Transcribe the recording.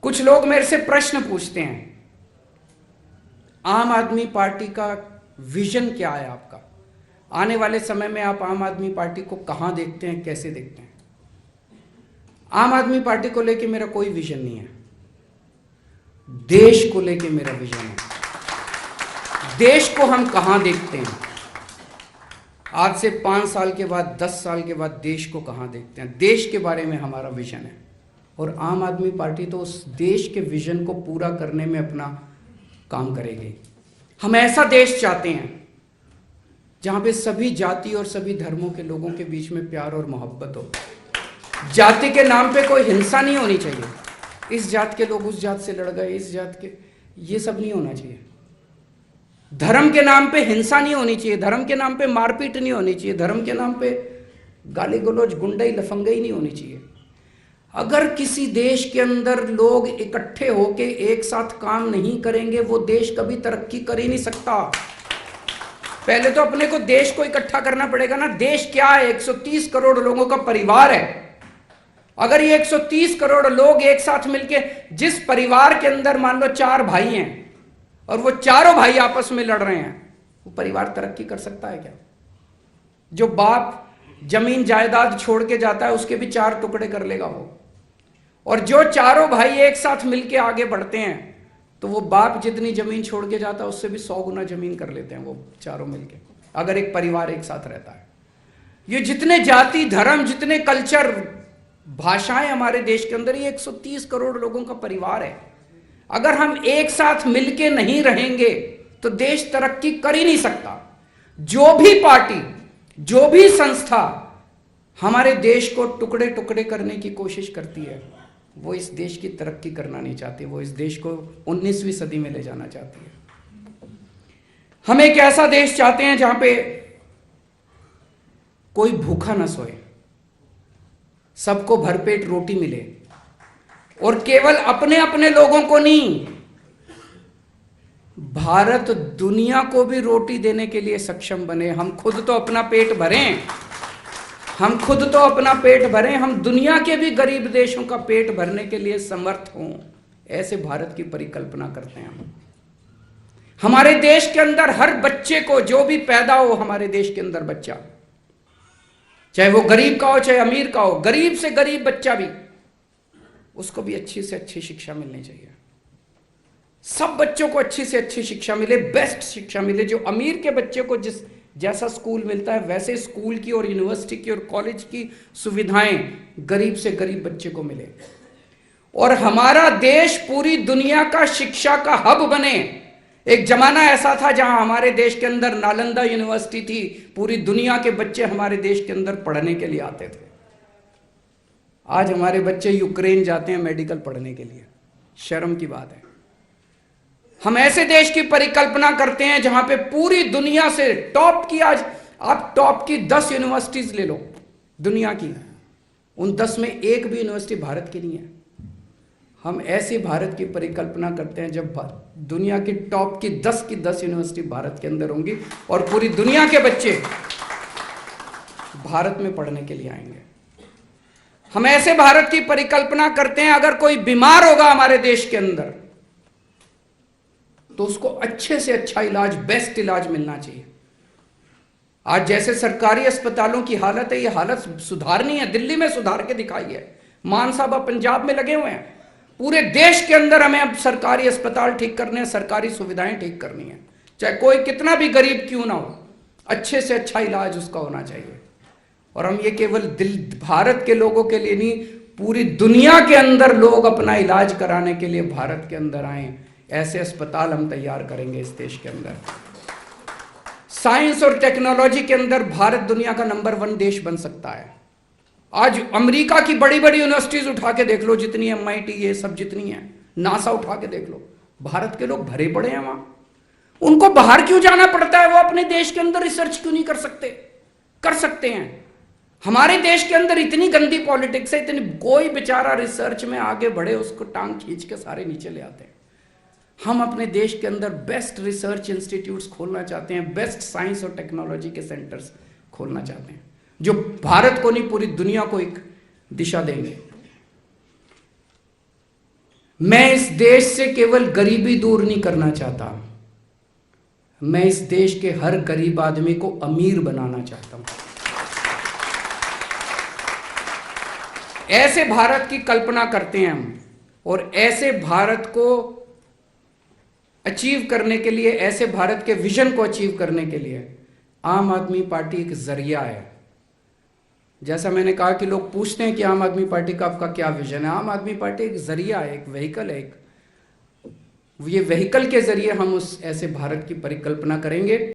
कुछ लोग मेरे से प्रश्न पूछते हैं, आम आदमी पार्टी का विजन क्या है आपका? आने वाले समय में आप आम आदमी पार्टी को कहां देखते हैं, कैसे देखते हैं? आम आदमी पार्टी को लेके मेरा कोई विजन नहीं है, देश को लेके मेरा विजन है। देश को हम कहां देखते हैं? आज से 5 साल के बाद, 10 साल के बाद देश को कहां देखते हैं? देश के बारे में हमारा विजन है। और आम आदमी पार्टी तो उस देश के विजन को पूरा करने में अपना काम करेगी। हम ऐसा देश चाहते हैं जहां पे सभी जाति और सभी धर्मों के लोगों के बीच में प्यार और मोहब्बत हो। जाति के नाम पे कोई हिंसा नहीं होनी चाहिए। इस जात के लोग उस जात से लड़ गए, इस जात के, ये सब नहीं होना चाहिए। धर्म के नाम पे हिंसा नहीं होनी चाहिए, धर्म के नाम पे मारपीट नहीं होनी चाहिए, धर्म के नाम पे गाली गलौज, गुंडई लफंगई नहीं होनी चाहिए। अगर किसी देश के अंदर लोग इकट्ठे होके एक साथ काम नहीं करेंगे, वो देश कभी तरक्की कर ही नहीं सकता। पहले तो अपने को, देश को इकट्ठा करना पड़ेगा ना। देश क्या है? 130 करोड़ लोगों का परिवार है। अगर ये 130 करोड़ लोग एक साथ मिलके, जिस परिवार के अंदर मान लो 4 भाई हैं और वो चारों भाई आपस में लड़ रहे हैं, वो परिवार तरक्की कर सकता है क्या? जो बाप जमीन जायदाद छोड़ के जाता है उसके भी 4 टुकड़े कर लेगा वो। और जो चारों भाई एक साथ मिलके आगे बढ़ते हैं तो वो बाप जितनी जमीन छोड़ के जाता है उससे भी 100 गुना जमीन कर लेते हैं वो चारों मिलके, अगर एक परिवार एक साथ रहता है। ये जितने जाति, धर्म, जितने कल्चर, भाषाएं हमारे देश के अंदर, ये 130 करोड़ लोगों का परिवार है। अगर हम एक साथ मिलके नहीं रहेंगे तो देश तरक्की कर ही नहीं सकता। जो भी पार्टी, जो भी संस्था हमारे देश को टुकड़े टुकड़े करने की कोशिश करती है, वो इस देश की तरक्की करना नहीं चाहती, वो इस देश को 19वीं सदी में ले जाना चाहती है। हम एक ऐसा देश चाहते हैं जहां पे कोई भूखा ना सोए, सबको भरपेट रोटी मिले, और केवल अपने अपने लोगों को नहीं, भारत दुनिया को भी रोटी देने के लिए सक्षम बने। हम खुद तो अपना पेट भरें, हम खुद तो अपना पेट भरें, हम दुनिया के भी गरीब देशों का पेट भरने के लिए समर्थ हों, ऐसे भारत की परिकल्पना करते हैं हम। हमारे देश के अंदर हर बच्चे को, जो भी पैदा हो हमारे देश के अंदर बच्चा, चाहे वो गरीब का हो चाहे अमीर का हो, गरीब से गरीब बच्चा भी, उसको भी अच्छी से अच्छी शिक्षा मिलनी चाहिए। सब बच्चों को अच्छी से अच्छी शिक्षा मिले, बेस्ट शिक्षा मिले। जो अमीर के बच्चे को जिस जैसा स्कूल मिलता है वैसे स्कूल की और यूनिवर्सिटी की और कॉलेज की सुविधाएं गरीब से गरीब बच्चे को मिले, और हमारा देश पूरी दुनिया का शिक्षा का हब बने। एक जमाना ऐसा था जहां हमारे देश के अंदर नालंदा यूनिवर्सिटी थी, पूरी दुनिया के बच्चे हमारे देश के अंदर पढ़ने के लिए आते थे। आज हमारे बच्चे यूक्रेन जाते हैं मेडिकल पढ़ने के लिए, शर्म की बात है। हम ऐसे देश की परिकल्पना करते हैं जहां पे पूरी दुनिया से टॉप की, आज आप टॉप की 10 यूनिवर्सिटीज ले लो दुनिया की, उन 10 में एक भी यूनिवर्सिटी भारत की नहीं है। हम ऐसे भारत की परिकल्पना करते हैं जब दुनिया की टॉप की 10 यूनिवर्सिटी भारत के अंदर होंगी और पूरी दुनिया के बच्चे भारत में पढ़ने के लिए आएंगे। हम ऐसे भारत की परिकल्पना करते हैं, अगर कोई बीमार होगा हमारे देश के अंदर तो उसको अच्छे से अच्छा इलाज, बेस्ट इलाज मिलना चाहिए। आज जैसे सरकारी अस्पतालों की हालत है, ये हालत सुधारनी है, दिल्ली में सुधार के दिखाई है। मान साहब अब पंजाब में लगे हुए हैं। पूरे देश के अंदर हमें अब सरकारी अस्पताल ठीक करने हैं, सरकारी सुविधाएं ठीक करनी है, चाहे कोई कितना भी गरीब क्यों ना हो, अच्छे से अच्छा इलाज उसका होना चाहिए। और हम ये केवल भारत के लोगों के लिए नहीं, पूरी दुनिया के अंदर लोग अपना इलाज कराने के लिए भारत के अंदर आए, ऐसे अस्पताल हम तैयार करेंगे इस देश के अंदर। साइंस और टेक्नोलॉजी के अंदर भारत दुनिया का नंबर 1 देश बन सकता है। आज अमेरिका की बड़ी बड़ी यूनिवर्सिटीज उठा के देख लो, जितनी MIT ये सब जितनी है, नासा उठा के देख लो, भारत के लोग भरे पड़े हैं वहां। उनको बाहर क्यों जाना पड़ता है? वो अपने देश के अंदर रिसर्च क्यों नहीं कर सकते? कर सकते हैं। हमारे देश के अंदर इतनी गंदी पॉलिटिक्स है, इतनी, कोई बेचारा रिसर्च में आगे बढ़े उसको टांग खींच के सारे नीचे ले आते हैं। हम अपने देश के अंदर बेस्ट रिसर्च इंस्टीट्यूट्स खोलना चाहते हैं, बेस्ट साइंस और टेक्नोलॉजी के सेंटर्स खोलना चाहते हैं, जो भारत को नहीं पूरी दुनिया को एक दिशा देंगे। मैं इस देश से केवल गरीबी दूर नहीं करना चाहता, मैं इस देश के हर गरीब आदमी को अमीर बनाना चाहता हूं। ऐसे भारत की कल्पना करते हैं हम, और ऐसे भारत को अचीव करने के लिए, ऐसे भारत के विजन को अचीव करने के लिए आम आदमी पार्टी एक जरिया है। जैसा मैंने कहा कि लोग पूछते हैं कि आम आदमी पार्टी का आपका क्या विजन है। आम आदमी पार्टी एक जरिया है, एक व्हीकल है। ये व्हीकल के जरिए हम उस ऐसे भारत की परिकल्पना करेंगे।